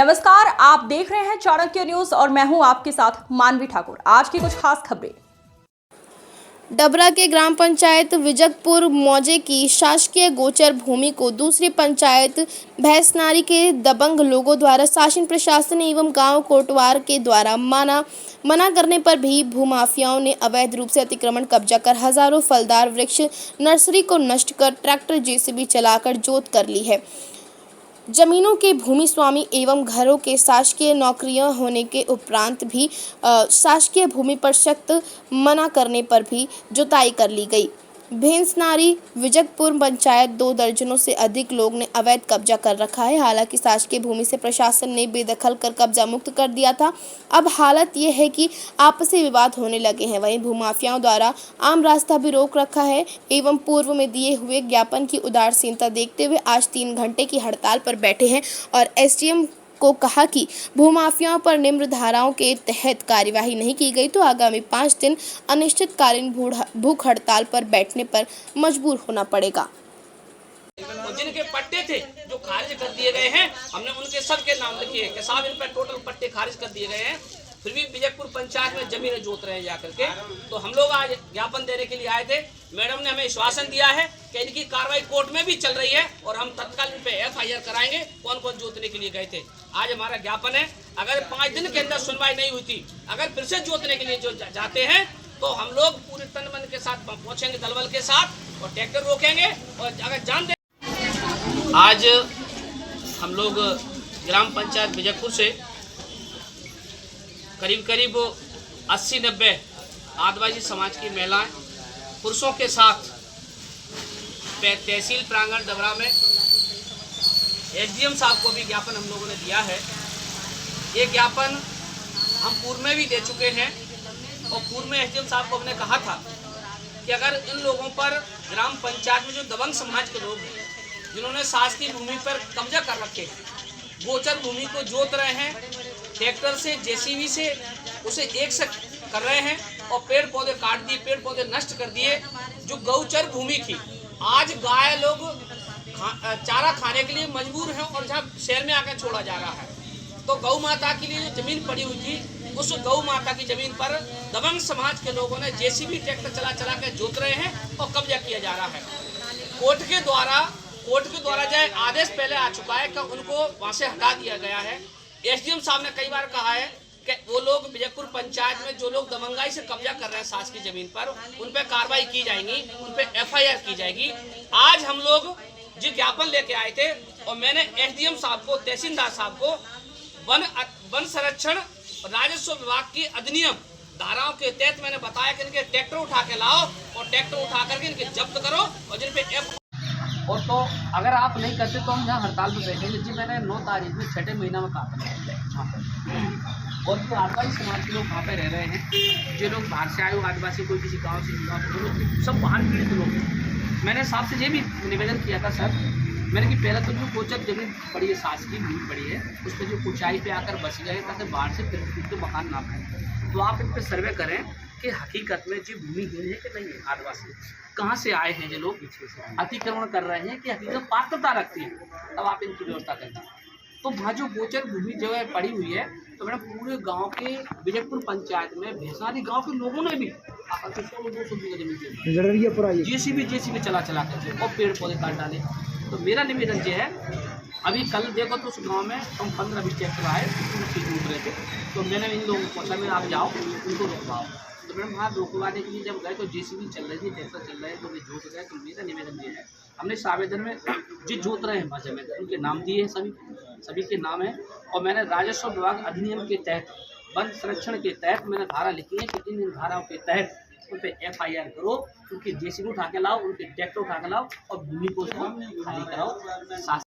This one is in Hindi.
नमस्कार, आप देख रहे हैं चाणक्य न्यूज और मैं हूं आपके साथ मानवी ठाकुर। आज की कुछ खास खबरें। डबरा के ग्राम पंचायत विजकपुर मौजे की शासकीय गोचर भूमि को दूसरी पंचायत भैंसनारी के दबंग लोगों द्वारा शासन प्रशासन एवं गांव कोटवार के द्वारा मना करने पर भी भूमाफियाओं ने अवैध रूप से अतिक्रमण कब्जा कर हजारों फलदार वृक्ष नर्सरी को नष्ट कर ट्रैक्टर जेसीबी चलाकर जोत कर ली है। जमीनों के भूमि स्वामी एवं घरों के शासकीय नौकरियां होने के उपरांत भी शासकीय भूमि पर सख्त मना करने पर भी जुताई कर ली गई। भैंसनारी विजकपुर पंचायत 2 दर्जनों से अधिक लोग ने अवैध कब्जा कर रखा है। हालांकि शासकीय भूमि से प्रशासन ने बेदखल कर कब्जा मुक्त कर दिया था। अब हालत ये है कि आपसी विवाद होने लगे हैं। वहीं भूमाफियाओं द्वारा आम रास्ता भी रोक रखा है एवं पूर्व में दिए हुए ज्ञापन की उदासीनता देखते हुए आज 3 घंटे की हड़ताल पर बैठे हैं और एसडीएम को कहा कि भूमाफियाओं पर निम्न धाराओं के तहत कार्यवाही नहीं की गई तो आगामी 5 दिन अनिश्चितकालीन भूख हड़ताल पर बैठने पर मजबूर होना पड़ेगा। जिनके पट्टे थे जो खारिज कर दिए गए हैं, हमने उनके सबके नाम लिखे हैं कि साहब इन पर टोटल पट्टे खारिज कर दिए गए हैं। फिर भी विजयपुर पंचायत में जमीनें जोत रहे हैं जाकर के। तो हम लोग आज ज्ञापन देने के लिए आए थे। मैडम ने हमें आश्वासन दिया है कि इनकी कार्रवाई कोर्ट में भी चल रही है और हम तत्काल इन पे FIR कराएंगे कौन कौन जोतने के लिए गए थे। आज हमारा ज्ञापन है, अगर 5 दिन के अंदर सुनवाई नहीं हुई थी, अगर फिर से जोतने के लिए जो जाते हैं तो हम लोग पूरे तन मन के साथ पहुंचेंगे दलबल के साथ और ट्रैक्टर रोकेंगे। और अगर जान दे आज हम लोग ग्राम पंचायत विजयपुर से करीब 80-90 आदिवासी समाज की महिलाएं पुरुषों के साथ तहसील प्रांगण डबरा में SDM साहब को भी ज्ञापन हम लोगों ने दिया है। ये ज्ञापन हम पूर्व में भी दे चुके हैं और पूर्व में SDM साहब को हमने कहा था कि अगर इन लोगों पर ग्राम पंचायत में जो दबंग समाज के लोग हैं जिन्होंने शासकीय भूमि पर कब्जा कर रखे, गोचर भूमि को जोत रहे हैं, ट्रैक्टर से JCB से उसे एक से कर रहे हैं और पेड़ पौधे काट दिए, पेड़ पौधे नष्ट कर दिए। जो गौचर भूमि थी, आज गाय लोग चारा खाने के लिए मजबूर हैं और जहाँ शहर में आकर छोड़ा जा रहा है। तो गौ माता के लिए जो जमीन पड़ी हुई थी, उस गौ माता की जमीन पर दबंग समाज के लोगों ने JCB ट्रैक्टर चला के जोत रहे हैं और कब्जा किया जा रहा है। कोर्ट के द्वारा जो आदेश पहले आ चुका है कि उनको वहाँ से हटा दिया गया है। SDM साहब ने कई बार कहा है कि वो लोग विजयपुर पंचायत में जो लोग दबंगाई से कब्जा कर रहे हैं शासकीय जमीन पर, उन पर कार्रवाई की जाएगी, उन पर FIR की जाएगी। आज हम लोग जो ज्ञापन लेके आए थे और मैंने SDM साहब को, तहसीलदार साहब को वन संरक्षण राजस्व विभाग की अधिनियम धाराओं के तहत मैंने बताया कि इनके ट्रैक्टर उठा के लाओ और ट्रैक्टर उठा करके इनके जब्त करो और जिन पे और तो अगर आप नहीं करते तो हम यहाँ हड़ताल पर बैठेंगे। जी मैंने 9 तारीख में 6ठे महीना में कहा था और जो आदिवासी समाज के लोग वहाँ पे रह रहे हैं, जो लोग बाहर से आए हो, आदिवासी कोई किसी गांव से जुड़ा, सब बाहर पीड़ित लोग हैं। मैंने साहब से ये भी निवेदन किया था सर, मैंने कि पहले तो जो गोचर जमीन पड़ी है, शासकीय भूमि पड़ी है, उस पर जो ऊंचाई पे आकर बस गए ताकि बाहर से फिर के मकान ना बने, तो आप इन पर सर्वे करें कि हकीकत में जो भूमि है कि नहीं है, आदिवासी कहाँ से आए हैं, जो लोग अतिक्रमण कर रहे हैं कि हकीकत पात्रता रखती है, तब आप इनकी व्यवस्था करना। तो वहाँ जो गोचर भूमि जो है पड़ी हुई है, तो मैंने पूरे गांव के विजयपुर पंचायत में भैंसनारी गांव के लोगों ने भी JCB चला के और पेड़ पौधे काट डाले। तो मेरा निवेदन ये है, अभी कल देखो तो उस गाँव में हम 15-20 ट्रैक्टर आए, डूब रहे थे, तो मैंने इन लोगों को पूछा, आप जाओ उनको रोकवाओ। तो मैडम वहाँ रोकवाने के लिए जब गए तो JCB चल रही थी, ट्रैक्टर चल रहे हैं, तो वे जोत गए। तो मेरा निवेदन ये है, हमने इस आवेदन में जो जोत रहे हैं भाषा में उनके नाम दिए हैं, सभी के नाम है। और मैंने राजस्व विभाग अधिनियम के तहत, वन संरक्षण के तहत मैंने धारा लिखी है कि इन धाराओं के तहत उन पर FIR करो, उनकी JCB उठा के लाओ, उनके ट्रैक्टर उठा के लाओ और भूमि को खाली कराओ।